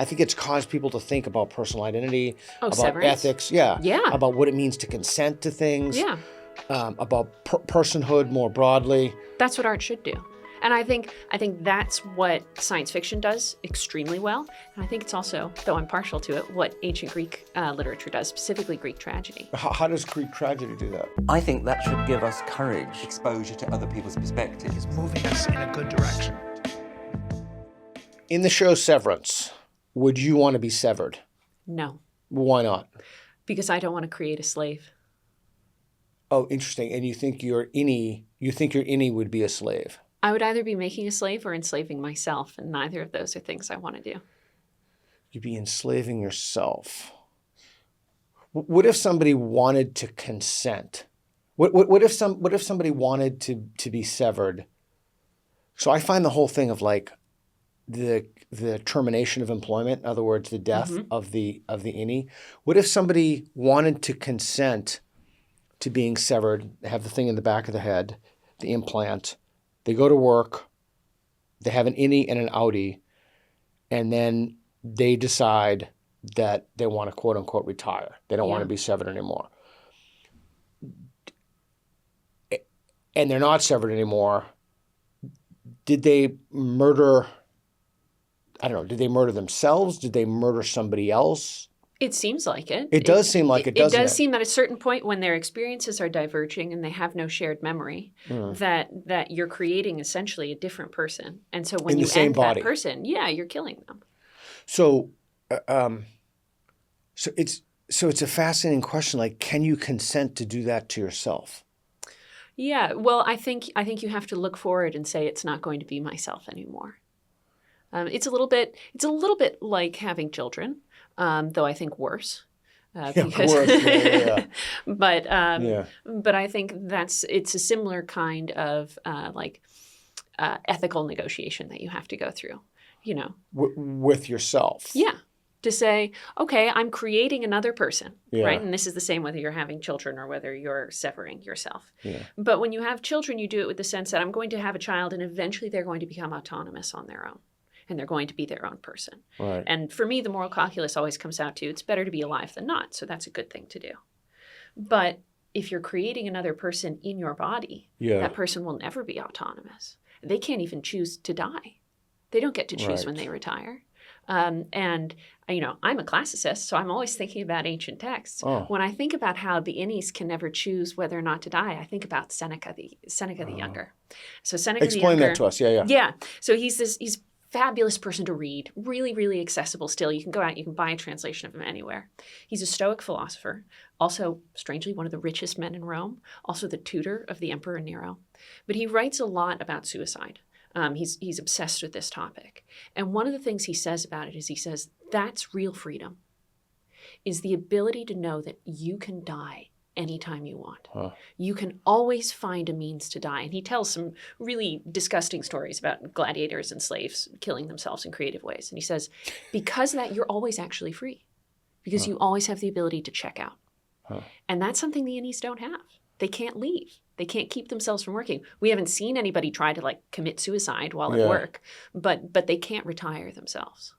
I think it's caused people to think about personal identity, about Severance? ethics, Yeah. about what it means to consent to things, Yeah. About personhood more broadly. That's what art should do. And I think that's what science fiction does extremely well. And I think it's also, though I'm partial to it, what ancient Greek literature does, specifically Greek tragedy. How does Greek tragedy do that? I think that should give us courage. Exposure to other people's perspectives. It's moving us in a good direction. In the show Severance, would you want to be severed? No. Why not? Because I don't want to create a slave. Oh, interesting. And you think your Innie would be a slave? I would either be making a slave or enslaving myself, and neither of those are things I want to do. You'd be enslaving yourself. What if somebody wanted to consent? What if somebody wanted to be severed? So I find the whole thing of like the termination of employment, in other words, the death of the Innie. What if somebody wanted to consent to being severed, have the thing in the back of the head, the implant? They go to work, they have an Innie and an Outie, and then they decide that they want to quote unquote retire. They don't want to be severed anymore. And they're not severed anymore. Did they murder, I don't know, did they murder themselves? Did they murder somebody else? It seems like it. It does seem like it, doesn't it? It does seem at a certain point when their experiences are diverging and they have no shared memory, that you're creating essentially a different person. And so when you end that person, you're killing them. So, it's a fascinating question. Like, can you consent to do that to yourself? Yeah. Well, I think you have to look forward and say it's not going to be myself anymore. It's a little bit like having children. Though I think worse. Because, worse. But I think it's a similar kind of ethical negotiation that you have to go through, you know. With yourself. Yeah. To say, okay, I'm creating another person, Yeah. right? And this is the same whether you're having children or whether you're severing yourself. Yeah. But when you have children, you do it with the sense that I'm going to have a child and eventually they're going to become autonomous on their own. And they're going to be their own person. Right. And for me, the moral calculus always comes out to it's better to be alive than not. So that's a good thing to do. But if you're creating another person in your body, that person will never be autonomous. They can't even choose to die. They don't get to choose when they retire. And, you know, I'm a classicist, so I'm always thinking about ancient texts. Oh. When I think about how the Innies can never choose whether or not to die, I think about Seneca the Younger. So Seneca the Younger. Explain that to us. Yeah. Yeah. So he's fabulous person to read, really, really accessible still. You can go out, you can buy a translation of him anywhere. He's a Stoic philosopher, also, strangely, one of the richest men in Rome, also the tutor of the Emperor Nero. But he writes a lot about suicide. He's obsessed with this topic. And one of the things he says about it is he says, that's real freedom, is the ability to know that you can die anytime you want. You can always find a means to die. And he tells some really disgusting stories about gladiators and slaves killing themselves in creative ways. And he says, because of that, you're always actually free. Because you always have the ability to check out. And that's something the Innies don't have. They can't leave. They can't keep themselves from working. We haven't seen anybody try to commit suicide while at work, but they can't retire themselves.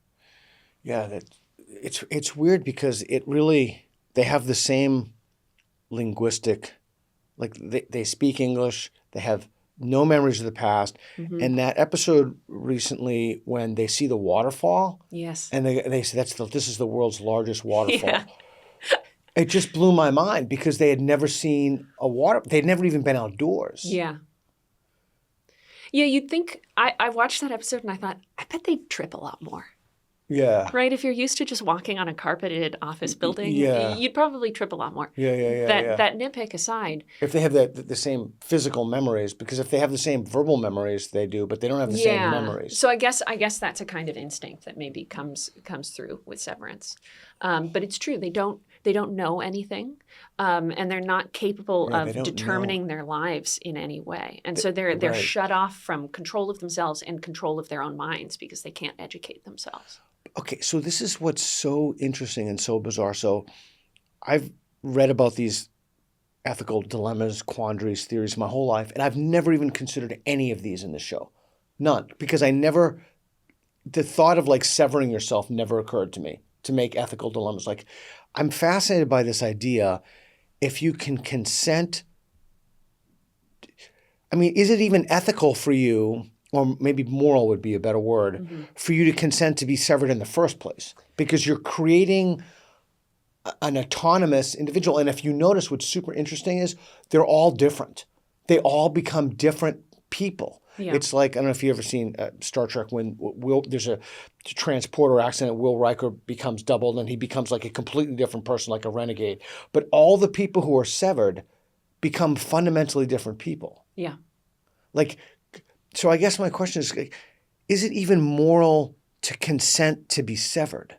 Yeah, it's weird because they have the same linguistic, like they speak English, they have no memories of the past. And that episode recently when they see the waterfall, and they say this is the world's largest waterfall. It just blew my mind because they had never seen they'd never even been outdoors. Yeah, you'd think, I watched that episode and I thought, I bet they'd trip a lot more. Yeah. Right? If you're used to just walking on a carpeted office building, you'd probably trip a lot more. That nitpick aside. If they have the same physical memories, because if they have the same verbal memories, they do, but they don't have the same memories. So I guess that's a kind of instinct that maybe comes through with Severance. But it's true, they don't know anything, and they're not capable of determining their lives in any way. And so they're shut off from control of themselves and control of their own minds because they can't educate themselves. Okay, so this is what's so interesting and so bizarre. So I've read about these ethical dilemmas, quandaries, theories my whole life, and I've never even considered any of these in this show. None. Because I never the thought of like severing yourself never occurred to me to make ethical dilemmas. Like, I'm fascinated by this idea. If you can consent, I mean, is it even ethical for you, or maybe moral would be a better word, for you to consent to be severed in the first place? Because you're creating an autonomous individual. And if you notice, what's super interesting is they're all different. They all become different people. Yeah. It's like, I don't know if you've ever seen Star Trek when there's a transporter accident, Will Riker becomes doubled and he becomes like a completely different person, like a renegade. But all the people who are severed become fundamentally different people. Yeah. Like, so I guess my question is it even moral to consent to be severed?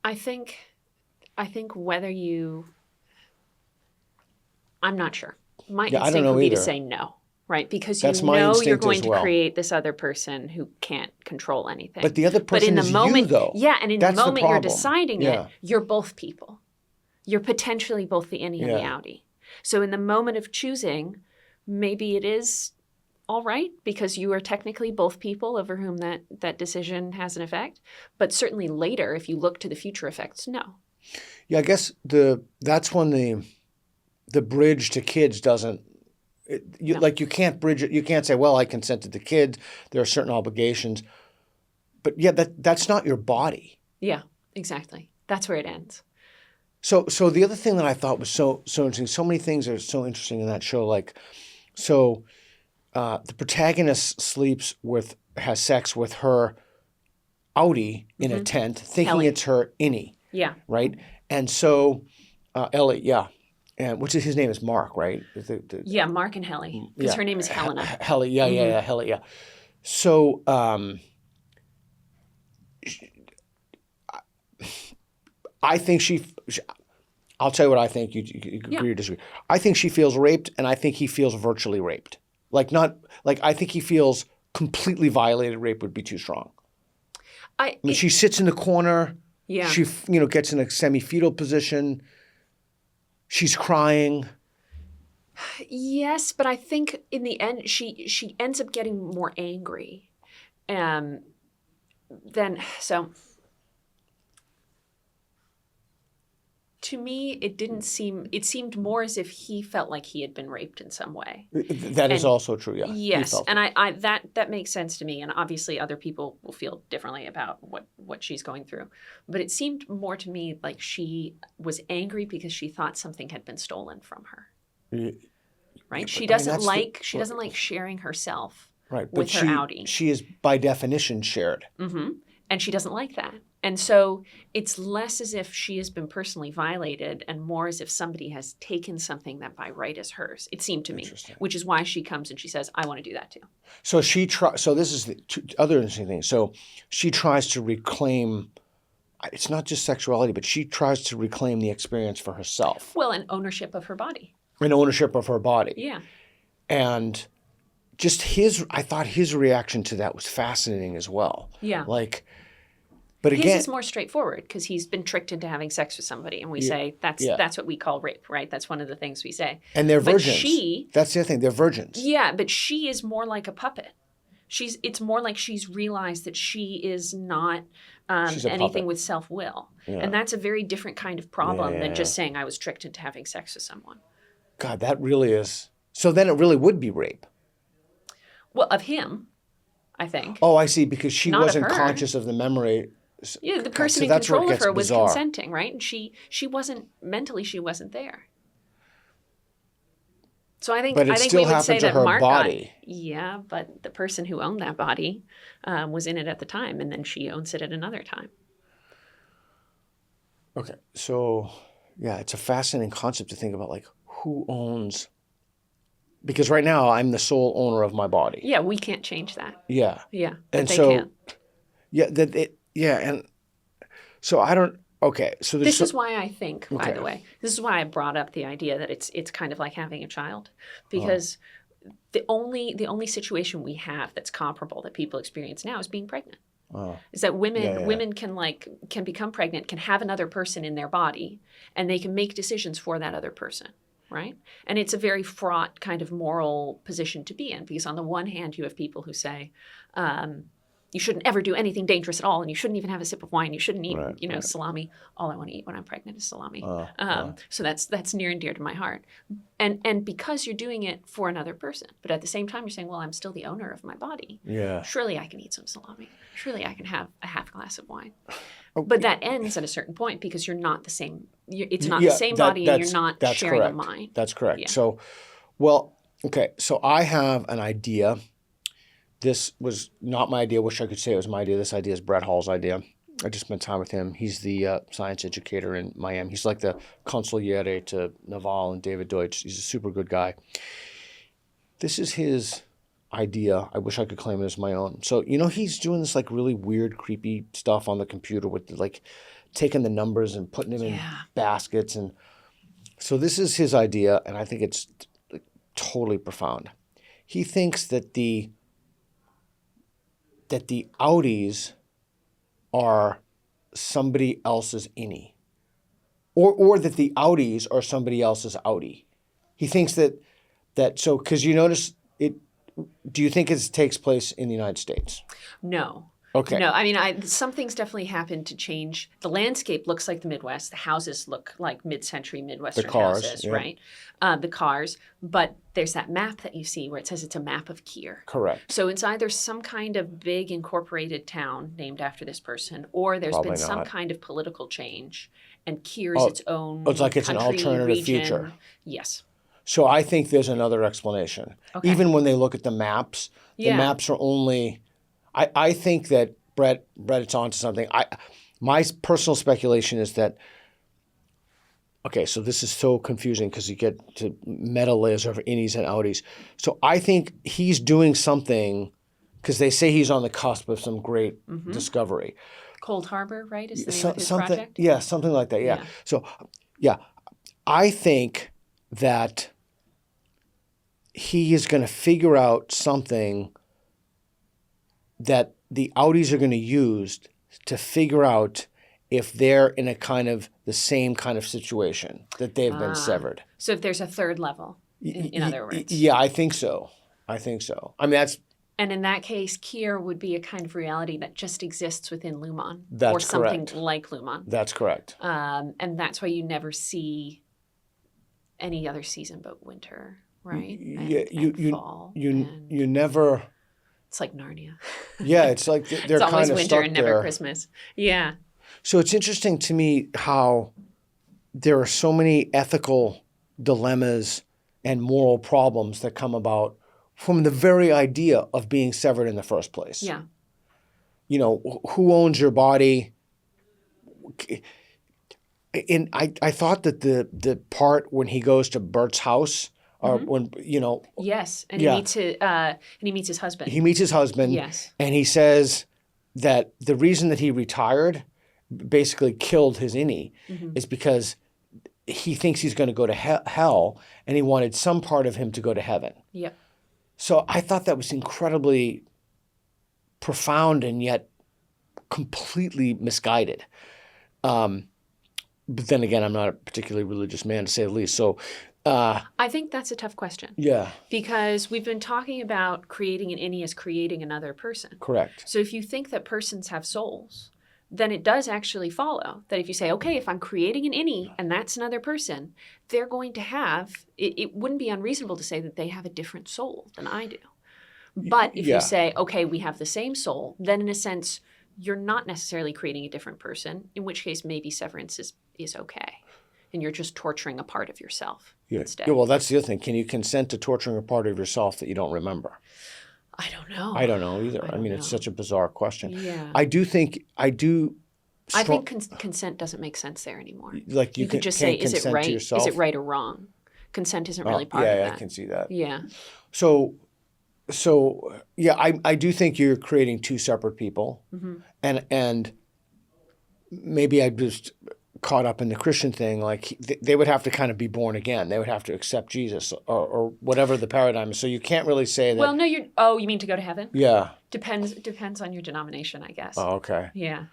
I think whether you, I'm not sure. My I don't instinct know would be to either. say no, right? Because That's you my know you're instinct going as to well. create this other person who can't control anything. But the other But in person the is moment, you, though. yeah, and in That's the the moment you're problem. deciding Yeah. it, you're both people. You're potentially both the Innie and the Yeah. Outie. So in the moment of choosing, maybe it is all right because you are technically both people over whom that decision has an effect. But certainly later, if you look to the future effects, no. Yeah, I guess that's when the bridge to kids doesn't. No. Like you can't bridge it. You can't say, "Well, I consented to kids. There are certain obligations," but yeah, that's not your body. Yeah, exactly. That's where it ends. So the other thing that I thought was so interesting. So many things are so interesting in that show. Like, so the protagonist has sex with her Outie in a tent, thinking Ellie. it's her Innie, Yeah. right? And so Ellie, yeah. And his name is Mark, right? Yeah, Mark and Helly. Because Yeah. her name is Helena. Helly, yeah, Helly, yeah. So I think I'll tell you what I think. You agree or disagree. I think she feels raped, and I think he feels virtually raped. I think he feels completely violated. Rape would be too strong. I mean, she sits in the corner. Yeah. She gets in a semi-fetal position. She's crying. Yes, but I think in the end she ends up getting more angry. To me, it seemed more as if he felt like he had been raped in some way. That is also true, yeah. Yes, and I that makes sense to me, and obviously other people will feel differently about what she's going through. But it seemed more to me like she was angry because she thought something had been stolen from her. Right? She doesn't like sharing herself right, with her Outie. She is by definition shared. Mm-hmm. And she doesn't like that. And so it's less as if she has been personally violated and more as if somebody has taken something that by right is hers. It seemed to me, which is why she comes and she says, I want to do that too. So so this is the other interesting thing. So she tries to reclaim, it's not just sexuality, but she tries to reclaim the experience for herself. Well, and ownership of her body. And ownership of her body. Yeah. And just I thought his reaction to that was fascinating as well. Yeah. But again, his is more straightforward because he's been tricked into having sex with somebody, and we say that's what we call rape, right? That's one of the things we say. And they're virgins. But that's the other thing. They're virgins. Yeah, but she is more like a puppet. It's more like she's realized that she is not anything with self-will, and that's a very different kind of problem than just saying I was tricked into having sex with someone. God, that really is. So then it really would be rape. Well, of him, I think. Oh, I see. Because she Not wasn't of her. conscious of the memory. Yeah, the person in control of her was consenting, right? And she wasn't mentally, she wasn't there. So I think we would say that Mark body. Yeah, but the person who owned that body was in it at the time, and then she owns it at another time. Okay, so yeah, it's a fascinating concept to think about, like who owns. Because right now I'm the sole owner of my body. Yeah, we can't change that. Yeah. Yeah, but and they so, can. Yeah, and so I don't. Okay, so this is why I think, by the way, this is why I brought up the idea that it's kind of like having a child, because the only situation we have that's comparable that people experience now is being pregnant. Is that women can become pregnant, can have another person in their body, and they can make decisions for that other person, right? And it's a very fraught kind of moral position to be in, because on the one hand you have people who say, You shouldn't ever do anything dangerous at all, and you shouldn't even have a sip of wine. You shouldn't eat, Right. salami. All I want to eat when I'm pregnant is salami. So that's near and dear to my heart. And because you're doing it for another person, but at the same time you're saying, well, I'm still the owner of my body. Yeah. Surely I can eat some salami. Surely I can have a half glass of wine. But that ends at a certain point because you're not the same. It's not the same body, and you're not that's sharing correct. a mind. That's correct. Yeah. So, well, okay. So I have an idea. This was not my idea. Wish I could say it was my idea. This idea is Brett Hall's idea. I just spent time with him. He's the science educator in Miami. He's like the consigliere to Naval and David Deutsch. He's a super good guy. This is his idea. I wish I could claim it as my own. So, he's doing this like really weird, creepy stuff on the computer with like taking the numbers and putting them in baskets. And so this is his idea, and I think it's like, totally profound. He thinks that the Outies are somebody else's Innie, or that the Outies are somebody else's Outie. He thinks that so because you notice it. Do you think it takes place in the United States? No. Okay. No, I mean, some things definitely happened to change. The landscape looks like the Midwest. The houses look like mid-century Midwestern cars, houses, yeah. right? The cars. But there's that map that you see where it says it's a map of Kier. Correct. So it's either some kind of big incorporated town named after this person, or there's Probably been some not. kind of political change, and Kier is its own it's like it's an country, alternative region. future. Yes. So I think there's another explanation. Okay. Even when they look at the maps, the Yeah. maps are only. I think that Brett, it's onto something. My personal speculation is that. Okay, so this is so confusing because you get to meta layers of Innies and Outies. So I think he's doing something because they say he's on the cusp of some great discovery. Cold Harbor, right, is the name of his Something, project? yeah, something like that. Yeah. Yeah. So, yeah, I think that he is going to figure out something that the Outies are going to use to figure out if they're in a kind of the same kind of situation that they've been severed. So if there's a third level, in other words. Yeah, I think so. I mean, that's And in that case, Kier would be a kind of reality that just exists within Lumon. That's or something correct. like Lumon. that's correct. And that's why you never see any other season but winter, right? Yeah, and fall. and you never. it's like Narnia. Yeah, it's like they're It's always kind of winter stuck and never there. Christmas. Yeah. So it's interesting to me how there are so many ethical dilemmas and moral problems that come about from the very idea of being severed in the first place. Yeah. Who owns your body? And I thought that the part when he goes to Bert's house, or when Yes. And Yeah. he meets his husband. he meets his husband, Yes. and he says that the reason that he retired, basically killed his Innie, is because he thinks he's going to go to hell, and he wanted some part of him to go to heaven. Yep. So I thought that was incredibly profound and yet completely misguided. But then again, I'm not a particularly religious man, to say the least. So, I think that's a tough question. yeah, Because we've been talking about creating an Innie as creating another person. correct. So if you think that persons have souls, then it does actually follow that if you say, okay, if I'm creating an Innie and that's another person, they're going to have, it wouldn't be unreasonable to say that they have a different soul than I do. But if Yeah. you say, okay, we have the same soul, then in a sense, you're not necessarily creating a different person, in which case maybe severance is okay. And you're just torturing a part of yourself instead. Yeah, well, that's the other thing. Can you consent to torturing a part of yourself that you don't remember? I don't know. I don't know either. I mean, don't it's know. such a bizarre question. Yeah. I think consent doesn't make sense there anymore. like You could just say, is it right? Is it right or wrong? Consent isn't really part of yeah, that. I can see that. Yeah. So yeah, I do think you're creating two separate people, and maybe I just caught up in the Christian thing. Like they would have to kind of be born again. They would have to accept Jesus or whatever the paradigm is. So you can't really say that. Well, no, you mean to go to heaven? Yeah. Depends on your denomination, I guess. Oh, okay. Yeah.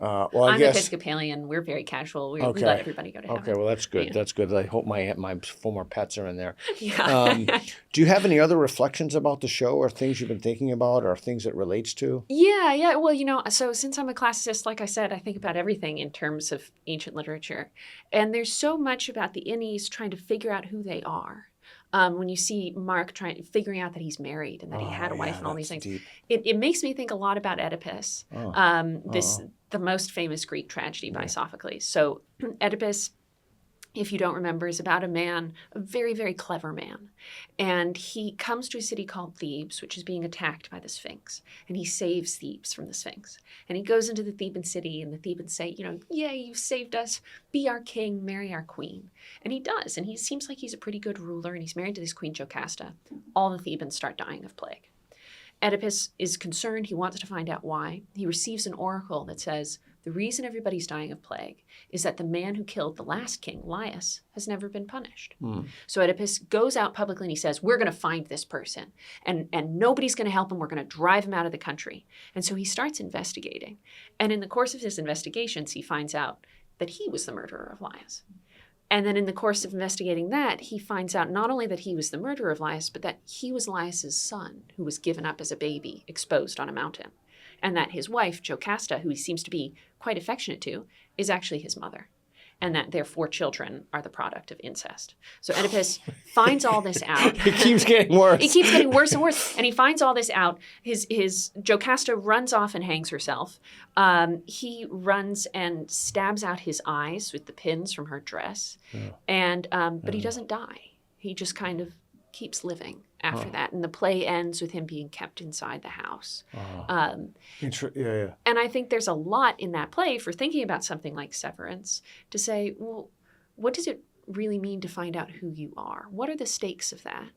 Well, I I'm guess. Episcopalian. We're very casual. We Okay. let everybody go to heaven. Okay, well, that's good. Yeah. That's good. I hope my former pets are in there. Yeah. Do you have any other reflections about the show or things you've been thinking about or things it relates to? Yeah. Well, so since I'm a classicist, like I said, I think about everything in terms of ancient literature. And there's so much about the Innies trying to figure out who they are. When you see Mark figuring out that he's married and that he had a wife and all these things, deep. it makes me think a lot about Oedipus, the most famous Greek tragedy by Sophocles. So Oedipus, if you don't remember, is about a man, a very, very clever man. And he comes to a city called Thebes, which is being attacked by the Sphinx. And he saves Thebes from the Sphinx. And he goes into the Theban city, and the Thebans say, yay, you saved us. Be our king, marry our queen. And he does. And he seems like he's a pretty good ruler, and he's married to this queen Jocasta. All the Thebans start dying of plague. Oedipus is concerned. He wants to find out why. He receives an oracle that says, the reason everybody's dying of plague is that the man who killed the last king, Laius, has never been punished. So Oedipus goes out publicly and he says, we're going to find this person and nobody's going to help him. We're going to drive him out of the country. And so he starts investigating. And in the course of his investigations, he finds out that he was the murderer of Laius. And then in the course of investigating that, he finds out not only that he was the murderer of Laius, but that he was Laius's son, who was given up as a baby, exposed on a mountain. And that his wife, Jocasta, who he seems to be quite affectionate to, is actually his mother. And that their 4 children are the product of incest. So Oedipus finds all this out. It keeps getting worse. It keeps getting worse and worse. And he finds all this out. His Jocasta runs off and hangs herself. He runs and stabs out his eyes with the pins from her dress. But he doesn't die. He just kind of keeps living after that. And the play ends with him being kept inside the house. Yeah. And I think there's a lot in that play for thinking about something like Severance to say, well, what does it really mean to find out who you are? What are the stakes of that?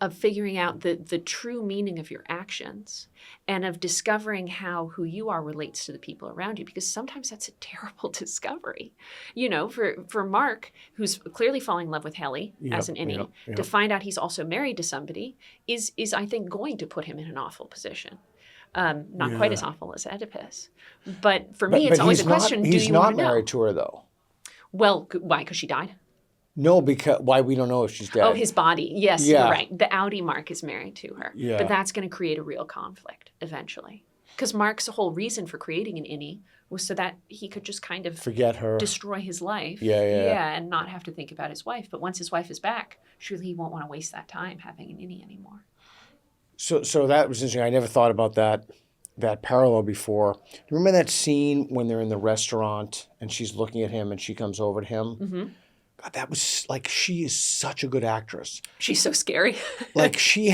Of figuring out the true meaning of your actions and of discovering how who you are relates to the people around you, because sometimes that's a terrible discovery. For Mark, who's clearly falling in love with Helle as an Innie, to find out he's also married to somebody is I think going to put him in an awful position. Not quite as awful as Oedipus. But for me, it's always a question, do you want to know? He's not married to her, though. Well, why? Because she died? No, because why we don't know if she's dead. Oh, his body. Yes, you're right. The Outie Mark is married to her. Yeah. But that's going to create a real conflict eventually. Because Mark's whole reason for creating an Innie was so that he could just kind of forget her, destroy his life. Yeah, and not have to think about his wife. But once his wife is back, surely he won't want to waste that time having an Innie anymore. So that was interesting. I never thought about that parallel before. Do you remember that scene when they're in the restaurant and she's looking at him and she comes over to him? Mm-hmm. God, that was like, she is such a good actress. She's so scary. Like she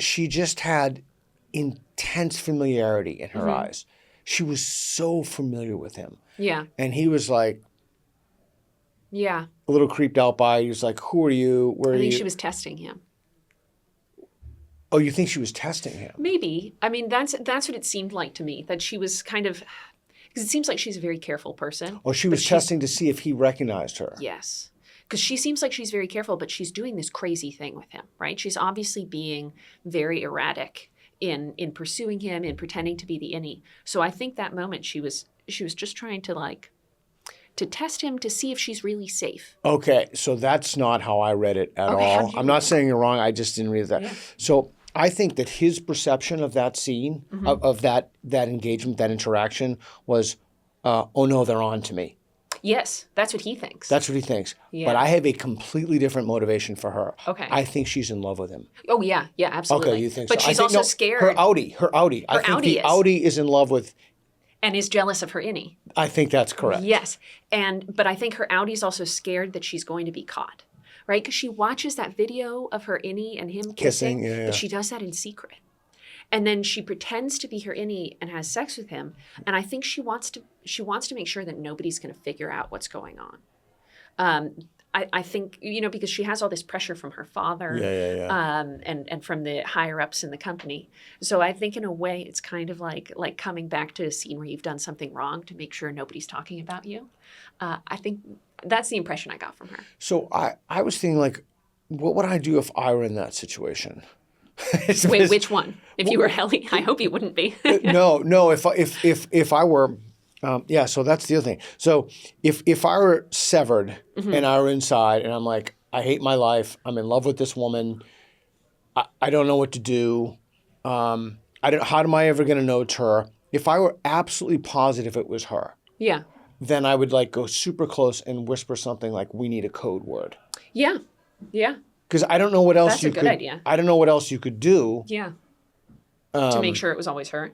just had intense familiarity in her eyes. She was so familiar with him. Yeah. And he was like, a little creeped out by it. He was like, who are you? Where are you? I think she was testing him. Oh, you think she was testing him? Maybe. I mean, that's what it seemed like to me, that she was kind of, because it seems like she's a very careful person. Oh, she was testing to see if he recognized her. Yes. Because she seems like she's very careful, but she's doing this crazy thing with him, right? She's obviously being very erratic in pursuing him, in pretending to be the Innie. So I think that moment she was just trying to test him to see if she's really safe. Okay, so that's not how I read it at all. I'm not saying you're wrong. I just didn't read that. Yeah. So I think that his perception of that scene, of that engagement, that interaction was, oh no, they're on to me. Yes, that's what he thinks. That's what he thinks. Yeah. But I have a completely different motivation for her. Okay. I think she's in love with him. Oh, yeah, absolutely. Okay, you think but so? she's also scared. Her Outie. I think the Outie is in love with... And is jealous of her Innie. I think that's correct. Yes. But I think her Outie's also scared that she's going to be caught, right? Because she watches that video of her Innie and him kissing. But she does that in secret. And then she pretends to be her Innie and has sex with him. And I think she wants to make sure that nobody's going to figure out what's going on. I think, because she has all this pressure from her father and from the higher ups in the company. So I think in a way it's kind of like coming back to a scene where you've done something wrong to make sure nobody's talking about you. I think that's the impression I got from her. So I was thinking, like, what would I do if I were in that situation? Wait, which one? If you were Helle, I hope you wouldn't be. No. If I were Yeah, so that's the other thing. So if I were severed and I were inside and I'm like, I hate my life, I'm in love with this woman, I don't know what to do. How am I ever going to know it's her? If I were absolutely positive it was her, Yeah. then I would like go super close and whisper something like, "We need a code word," Yeah. Yeah. because I don't know what else That's a you good could. idea. I don't know what else you could do. Yeah. To make sure it was always her.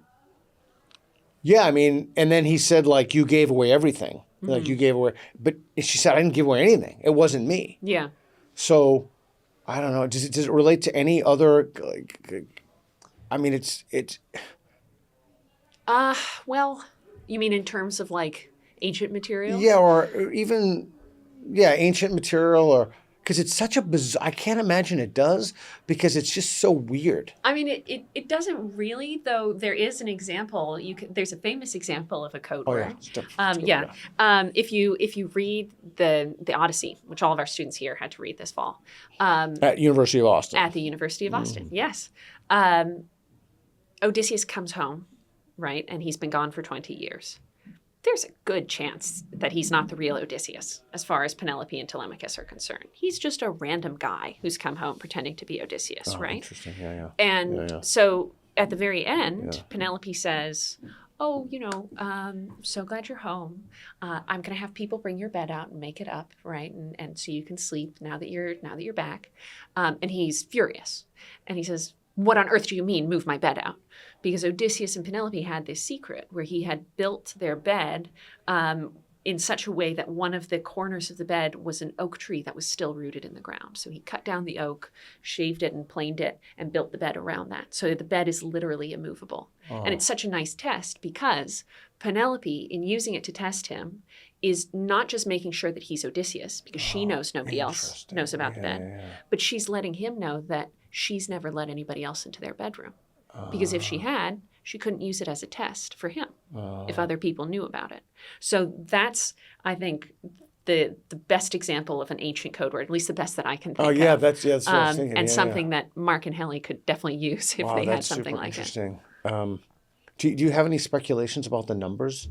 Yeah, I mean, and then he said like, "You gave away everything." Like you gave away, but she said, "I didn't give away anything. It wasn't me." Yeah. So I don't know. Does it relate to any other? Like, I mean, it's. Well, you mean in terms of like ancient material? Yeah, or even, ancient material, or because it's such a bizarre. I can't imagine it does because it's just so weird. I mean, it doesn't really, though. There is an example. There's a famous example of a code word. If you read the Odyssey, which all of our students here had to read this fall, At University of Austin. at the University of Austin, yes, Odysseus comes home, right, and he's been gone for 20 years. There's a good chance that he's not the real Odysseus, as far as Penelope and Telemachus are concerned. He's just a random guy who's come home pretending to be Odysseus, right? Interesting. Yeah. And so at the very end, Penelope says, "Oh, so glad you're home. I'm going to have people bring your bed out and make it up, right? And so you can sleep now that you're back." And he's furious. And he says, "What on earth do you mean, move my bed out?" Because Odysseus and Penelope had this secret where he had built their bed in such a way that one of the corners of the bed was an oak tree that was still rooted in the ground. So he cut down the oak, shaved it and planed it, and built the bed around that. So the bed is literally immovable. And it's such a nice test because Penelope, in using it to test him, is not just making sure that he's Odysseus, because she knows nobody else knows about the bed, but she's letting him know that she's never let anybody else into their bedroom. Because if she had, she couldn't use it as a test for him if other people knew about it. So that's, I think, the best example of an ancient code word, at least the best that I can think of. That's what I was thinking. And something that Mark and Helly could definitely use if they had something super like it. interesting. Do you have any speculations about the numbers?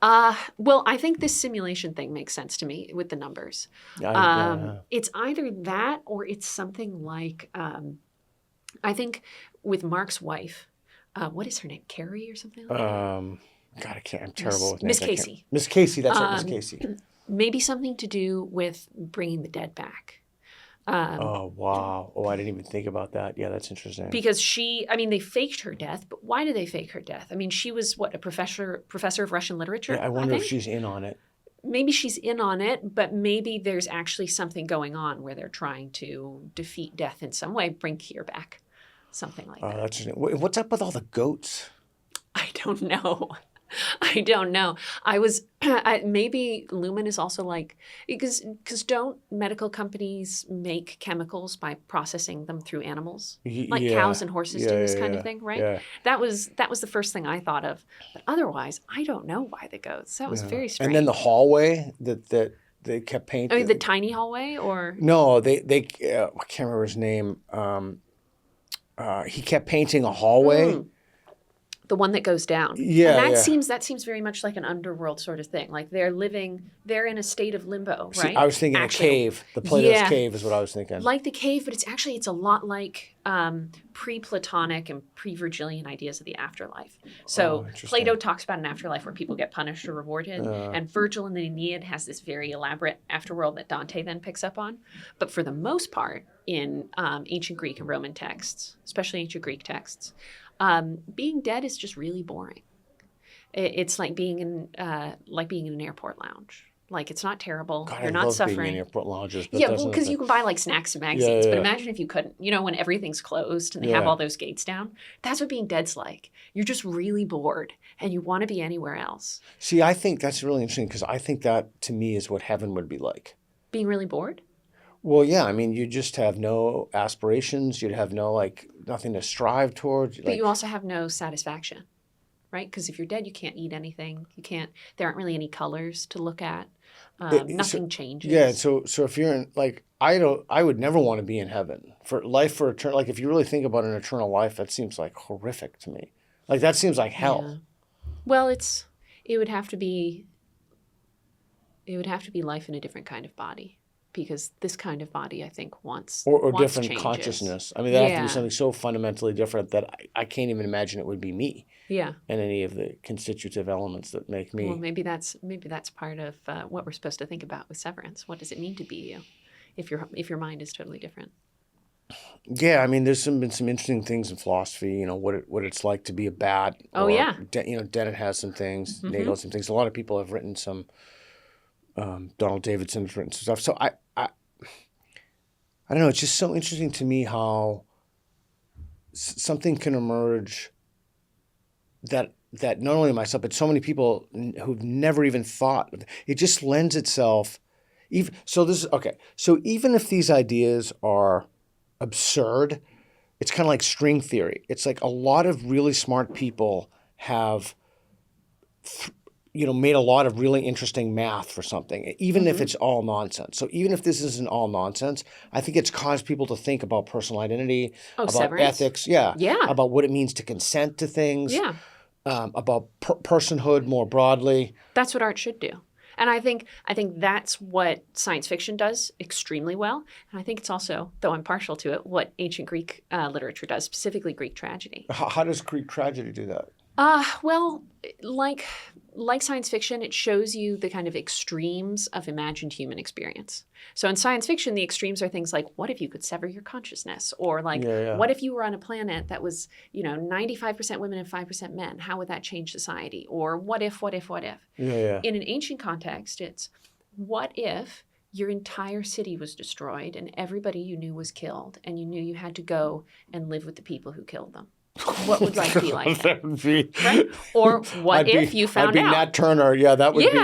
Well, I think this simulation thing makes sense to me with the numbers. It's either that or it's something like, I think with Mark's wife, what is her name? Carrie or something like that? God, I can't. I'm terrible with Miss names. Casey. Miss Casey, that's right, Miss Casey. Maybe something to do with bringing the dead back. Oh, wow. Oh, I didn't even think about that. Yeah, that's interesting. Because they faked her death, but why did they fake her death? I mean, she was, a professor of Russian literature? Yeah, I wonder if think? she's in on it. Maybe she's in on it, but maybe there's actually something going on where they're trying to defeat death in some way, bring Kier back. Something like that. That's interesting. What's up with all the goats? I don't know. I don't know. Maybe Lumen is also like, because don't medical companies make chemicals by processing them through animals, like cows and horses do this kind of thing, right? Yeah. That was the first thing I thought of. But otherwise, I don't know why the goats. That was very strange. And then the hallway that they kept painting. I mean, the tiny hallway, or no, they I can't remember his name. He kept painting a hallway. The one that goes down. Yeah, and that seems very much like an underworld sort of thing. Like they're in a state of limbo, right? I was thinking a cave. The Plato's cave is what I was thinking. Like the cave, but it's a lot like pre-Platonic and pre-Virgilian ideas of the afterlife. So Plato talks about an afterlife where people get punished or rewarded, and Virgil in the Aeneid has this very elaborate afterworld that Dante then picks up on. But for the most part, in ancient Greek and Roman texts, especially ancient Greek texts, being dead is just really boring. It's like being in an airport lounge. Like, it's not terrible. God, You're I not love suffering. being in airport lounges. But Yeah, well, because you can buy like snacks and magazines. Yeah. But imagine if you couldn't. When everything's closed and they have all those gates down. That's what being dead's like. You're just really bored and you want to be anywhere else. See, I think that's really interesting because I think that to me is what heaven would be like. Being really bored? Well, yeah. I mean, you just have no aspirations. You'd have nothing to strive towards. But you also have no satisfaction, right? Because if you're dead, you can't eat anything. There aren't really any colors to look at. Nothing changes. Yeah. So if you're in, I would never want to be in heaven for eternal. Like, if you really think about an eternal life, that seems like horrific to me. Like, that seems like hell. Yeah. Well, it's It would have to be life in a different kind of body, because this kind of body, I think, wants different changes. consciousness. I mean, that have to Yeah. be something so fundamentally different that I can't even imagine it would be me Yeah. and any of the constitutive elements that make me. Well, maybe that's part of what we're supposed to think about with Severance. What does it mean to be you, if your mind is totally different? Yeah, I mean, there's been some interesting things in philosophy. You know, what it's like to be a bat. Oh, or, yeah. Dennett has some things. Nagel has some things. A lot of people have written some. Donald Davidson's written some stuff. So I don't know. It's just so interesting to me how something can emerge that not only myself, but so many people who've never even thought. It just lends itself. So even if these ideas are absurd, it's kind of like string theory. It's like a lot of really smart people have made a lot of really interesting math for something, even if it's all nonsense. So even if this isn't all nonsense, I think it's caused people to think about personal identity, about Severance? ethics, Yeah. about what it means to consent to things, Yeah. About personhood more broadly. That's what art should do. And I think that's what science fiction does extremely well. And I think it's also, though I'm partial to it, what ancient Greek literature does, specifically Greek tragedy. How does Greek tragedy do that? Well, like science fiction, it shows you the kind of extremes of imagined human experience. So in science fiction, the extremes are things like, what if you could sever your consciousness? Or like, what if you were on a planet that was, 95% women and 5% men? How would that change society? Or what if? Yeah. In an ancient context, it's what if your entire city was destroyed and everybody you knew was killed and you knew you had to go and live with the people who killed them? What would life be like? That would be, right? Or what if you found I'd be out? Nat Turner. Yeah, that would be.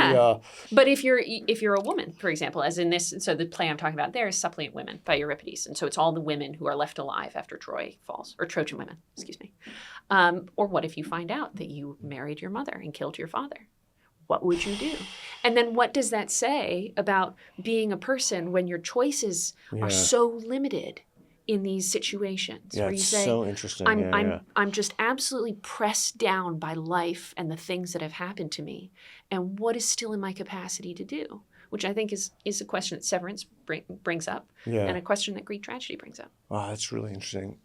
But if you're a woman, for example, as in this, so the play I'm talking about there is Suppliant Women by Euripides, and so it's all the women who are left alive after Troy falls, or Trojan women, excuse me. Or what if you find out that you married your mother and killed your father? What would you do? And then what does that say about being a person when your choices are so limited in these situations? Yeah, where you it's say, so interesting. I'm just absolutely pressed down by life and the things that have happened to me. And what is still in my capacity to do? Which I think is a question that Severance brings up, and a question that Greek tragedy brings up. Oh, that's really interesting.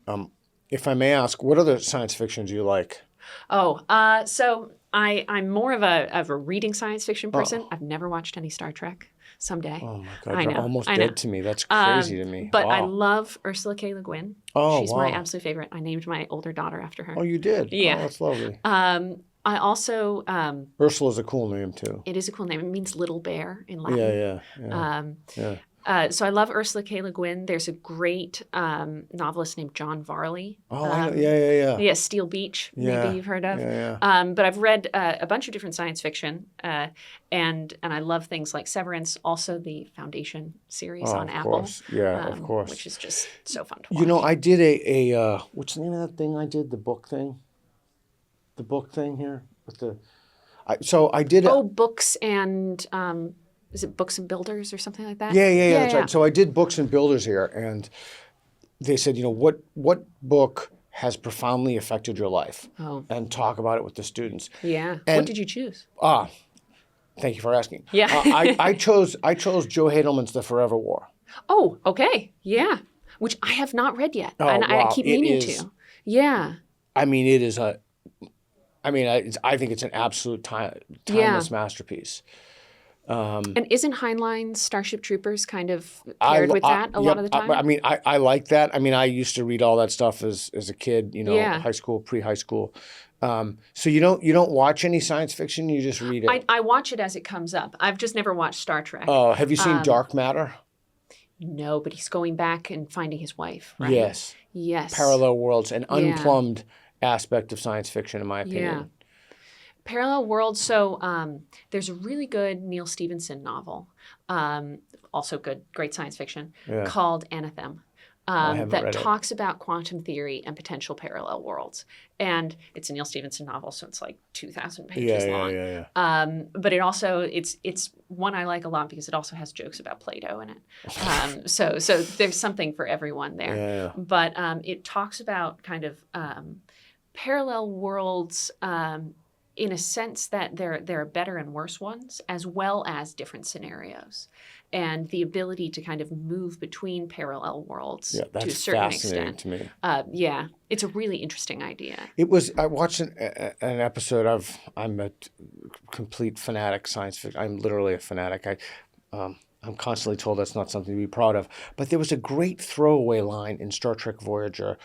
If I may ask, what other science fiction do you like? So I'm more of a reading science fiction person. I've never watched any Star Trek. Someday. Oh my God, I you're know, almost I know. dead to me. That's crazy to me. But I Wow. love Ursula K. Le Guin. Oh, She's wow. my absolute favorite. I named my older daughter after her. Oh, you did? Yeah. Oh, that's lovely. I also Ursula's a cool name too. it is a cool name. It means little bear in Latin. Yeah. So I love Ursula K. Le Guin. There's a great novelist named John Varley. Oh, I know. Yeah. Yeah, Steel Beach, Yeah. maybe you've heard of. Yeah. But I've read a bunch of different science fiction, and I love things like Severance, also the Foundation series on of Apple. course. Yeah, of course. Which is just so fun to watch. I did a what's the name of that thing I did? The book thing? The book thing here? I did a... Oh, books and... is it Books and Builders or something like that? Yeah, that's right. So I did Books and Builders here, and they said, what book has profoundly affected your life? Oh. And talk about it with the students. Yeah. And- What did you choose? Thank you for asking. Yeah. I chose Joe Hadelman's The Forever War. Oh, okay. Yeah. Which I have not read yet. Oh, and I wow. keep It meaning is- to. Yeah. I mean, it is I think it's an absolute timeless masterpiece. And isn't Heinlein's Starship Troopers kind of paired with that a lot of the time? I like that. I mean, I used to read all that stuff as a kid, high school, pre-high school. So you don't watch any science fiction, you just read it? I watch it as it comes up. I've just never watched Star Trek. Oh, have you seen Dark Matter? No, but he's going back and finding his wife, right? Yes. Yes. Parallel worlds, an unplumbed aspect of science fiction, in my opinion. Yeah. Parallel worlds. So there's a really good Neil Stephenson novel, also great science fiction, called Anathem. haven't read That it. talks about quantum theory and potential parallel worlds. And it's a Neil Stephenson novel, so it's like 2,000 pages long. Yeah. But it also, it's one I like a lot because it also has jokes about Plato in it. So there's something for everyone there. Yeah. But it talks about kind of parallel worlds in a sense that there are better and worse ones, as well as different scenarios, and the ability to kind of move between parallel worlds Yeah, to a that's certain fascinating extent. to me. Yeah, it's a really interesting idea. I watched an episode of, I'm a complete fanatic science fiction. I'm literally a fanatic. I'm constantly told that's not something to be proud of. But there was a great throwaway line in Star Trek Voyager.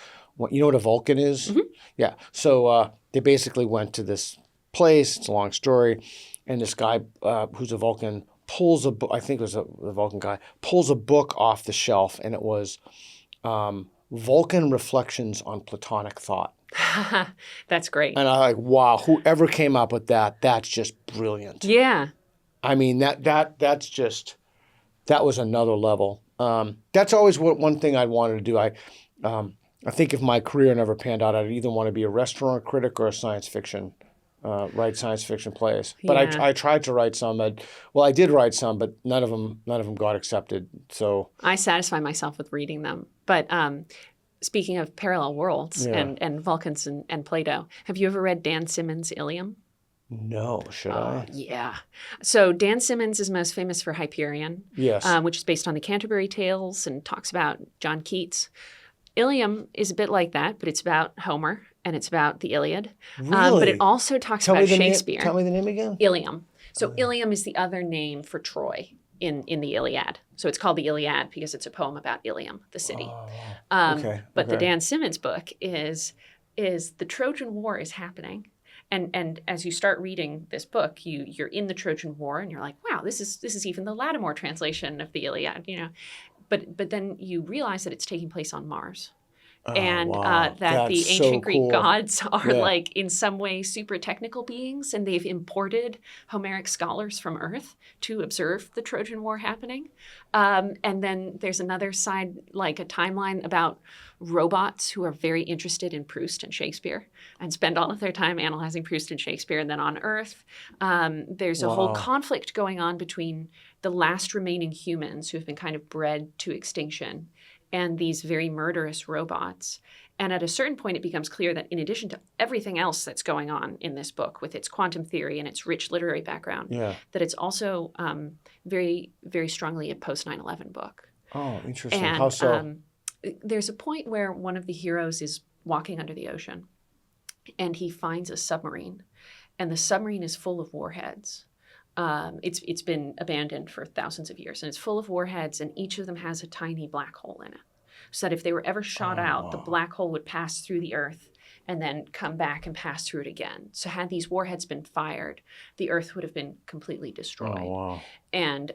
You know what a Vulcan is? Mm-hmm. Yeah. So they basically went to this place. It's a long story. And this guy who's a Vulcan pulls a book. I think it was a Vulcan guy, pulls a book off the shelf. And it was Vulcan Reflections on Platonic Thought. That's great. And I'm like, wow, whoever came up with that, that's just brilliant. Yeah. I mean, that's just, that was another level. That's always one thing I wanted to do. I think if my career never panned out, I'd either want to be a restaurant critic or a science fiction, write science fiction plays. But Yeah. I tried to write some. I did write some, but none of them got accepted. So I satisfy myself with reading them. But speaking of parallel worlds Yeah. and Vulcans and Plato, have you ever read Dan Simmons' Ilium? no, should I? Yeah. So Dan Simmons is most famous for Hyperion, Yes. which is based on the Canterbury Tales and talks about John Keats. Ilium is a bit like that, but it's about Homer and it's about the Iliad. But Really? it also talks Tell me about the Shakespeare. Tell me the name again. Ilium. So Ilium is the other name for Troy in the Iliad. So it's called the Iliad because it's a poem about Ilium, the city. Okay. But the okay. Dan Simmons book is the Trojan War is happening. And as you start reading this book, you're in the Trojan War and you're like, wow, this is even the Lattimore translation of the Iliad, you know. But then you realize that it's taking place on Mars. And wow. that the That's so ancient Greek cool. gods are Yeah. like in some way super technical beings, and they've imported Homeric scholars from Earth to observe the Trojan War happening. And then there's another side, like a timeline about robots who are very interested in Proust and Shakespeare and spend all of their time analyzing Proust and Shakespeare. And then on Earth, there's a whole Wow. conflict going on between the last remaining humans who have been kind of bred to extinction and these very murderous robots. And at a certain point, it becomes clear that in addition to everything else that's going on in this book with its quantum theory and its rich literary background, Yeah. that it's also very, very strongly a post 9/11 book. Oh, interesting. And How so? there's a point where one of the heroes is walking under the ocean and he finds a submarine, and the submarine is full of warheads. It's been abandoned for thousands of years, and it's full of warheads, and each of them has a tiny black hole in it. So that if they were ever shot out, the black hole would pass through the Earth and then come back and pass through it again. So had these warheads been fired, the Earth would have been completely destroyed. Oh, wow. And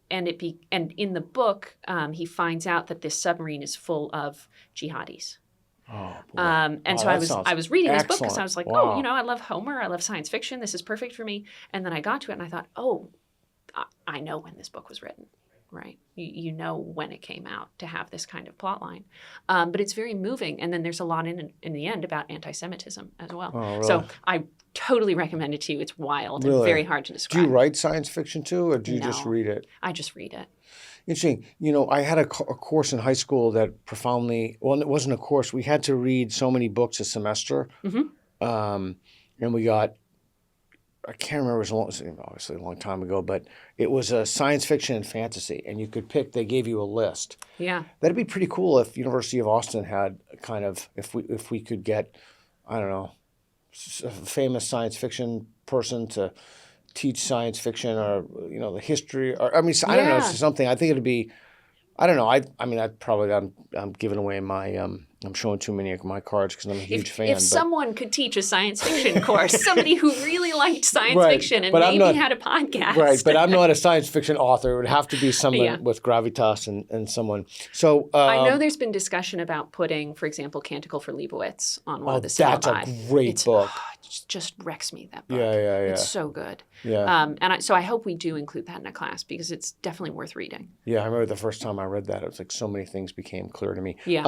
in the book, he finds out that this submarine is full of jihadis. Oh, boy. And so Wow, I that was reading this book because excellent. I was like, Wow. oh, you know, I love Homer, I love science fiction, this is perfect for me. And then I got to it and I thought, oh, I know when this book was written, right? You know when it came out to have this kind of plot line. But it's very moving. And then there's a lot in the end about anti-Semitism as well. Oh, really? So I totally recommend it to you. It's wild and Really? very hard to Do describe. you write science fiction too, or do you just No. read it? I just read it. Interesting. You know, I had a course in high school that profoundly, well, it wasn't a course. We had to read so many books a semester. Mhm. And we got, I can't remember, it was obviously a long time ago, but it was a science fiction and fantasy. And you could pick, they gave you a list. Yeah. That'd be pretty cool if University of Austin had kind of, if we could get, I don't know, a famous science fiction person to teach science fiction, or you know, the history, or I mean, I don't know, Yeah. it's something. I think it'd be, I don't know. I mean, I'm giving away my I'm showing too many of my cards because I'm a huge fan. If but, someone could teach a science fiction course, somebody who really liked science Right, fiction and but I'm maybe not- had a podcast. right, but I'm not a science fiction author. It would have to be someone Yeah. with gravitas and someone. So I know there's been discussion about putting, for example, Canticle for Leibowitz on one of the that's a syllabi. great book. It just wrecks me, that book. Yeah. It's so good. Yeah. So I hope we do include that in a class because it's definitely worth reading. Yeah, I remember the first time I read that. It was like so many things became clear to me. Yeah.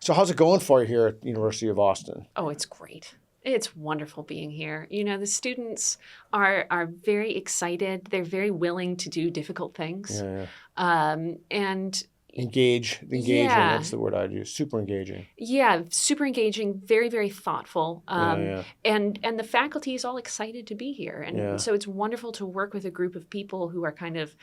So how's it going for you here at University of Austin? Oh, it's great. It's wonderful being here. You know, the students are very excited. They're very willing to do difficult things. Yeah. And Engaging. Yeah. That's the word I'd use. Super engaging. Yeah, super engaging, very, very thoughtful. Yeah. And the faculty is all excited to be here. And Yeah. so it's wonderful to work with a group of people who are kind of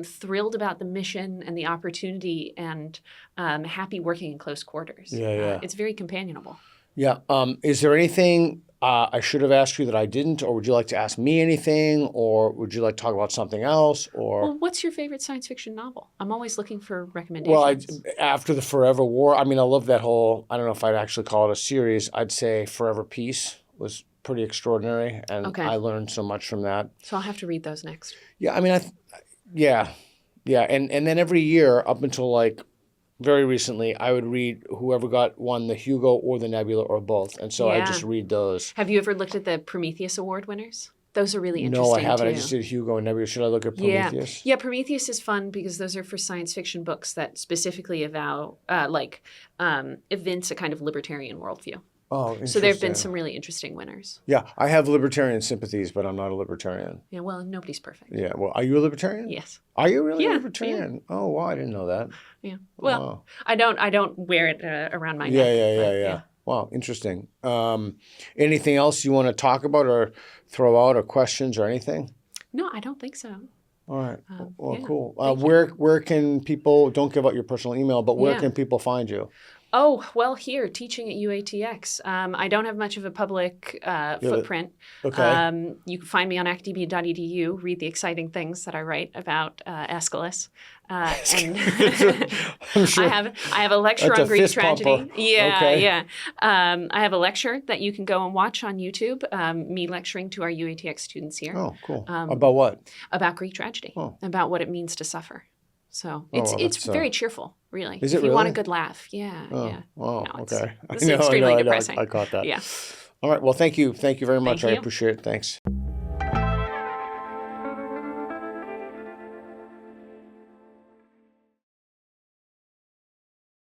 thrilled about the mission and the opportunity and happy working in close quarters. Yeah. It's very companionable. Yeah. Is there anything I should have asked you that I didn't, or would you like to ask me anything, or would you like to talk about something else, or? Well, what's your favorite science fiction novel? I'm always looking for recommendations. Well, after the Forever War, I mean, I love that whole, I don't know if I'd actually call it a series. I'd say Forever Peace was pretty extraordinary, and Okay. I learned so much from that. So I'll have to read those next. Yeah, I mean, yeah. And then every year up until like very recently, I would read whoever won the Hugo or the Nebula or both. And so I Yeah. just read those. Have you ever looked at the Prometheus Award winners? Those are really interesting No, I haven't. too. I just did Hugo and Nebula. Should I look at Prometheus? Yeah, Prometheus is fun because those are for science fiction books that specifically evince a kind of libertarian worldview. Oh, interesting. So there have been some really interesting winners. Yeah, I have libertarian sympathies, but I'm not a libertarian. Yeah, well, nobody's perfect. Yeah, well, are you a libertarian? Yes. Are you really a Yeah, libertarian? Oh, wow, I didn't know that. Yeah. Well, Wow. I don't wear it around my neck. Yeah. but Wow, interesting. Anything else you want to talk about or throw out or questions or anything? No, I don't think so. All right. Well, yeah. cool. Thank you. Where can people, don't give out your personal email, but where Yeah. can people find you? Oh, well, here, teaching at UATX. I don't have much of a public footprint. Okay. You can find me on academia.edu, read the exciting things that I write about Aeschylus. And I'm sure. I have a lecture That's on a Greek fist tragedy. pumper. Yeah, Okay. yeah. I have a lecture that you can go and watch on YouTube, me lecturing to our UATX students here Oh, cool. About what? about Greek tragedy, Oh. about what it means to suffer. So well, it's that's, very cheerful, really. Is if it you want a really? good laugh, yeah. Oh, No, it's- okay. it's extremely depressing. I caught that. Yeah. All right. Well, thank you. Thank you very much. Thank I you. appreciate it. Thanks.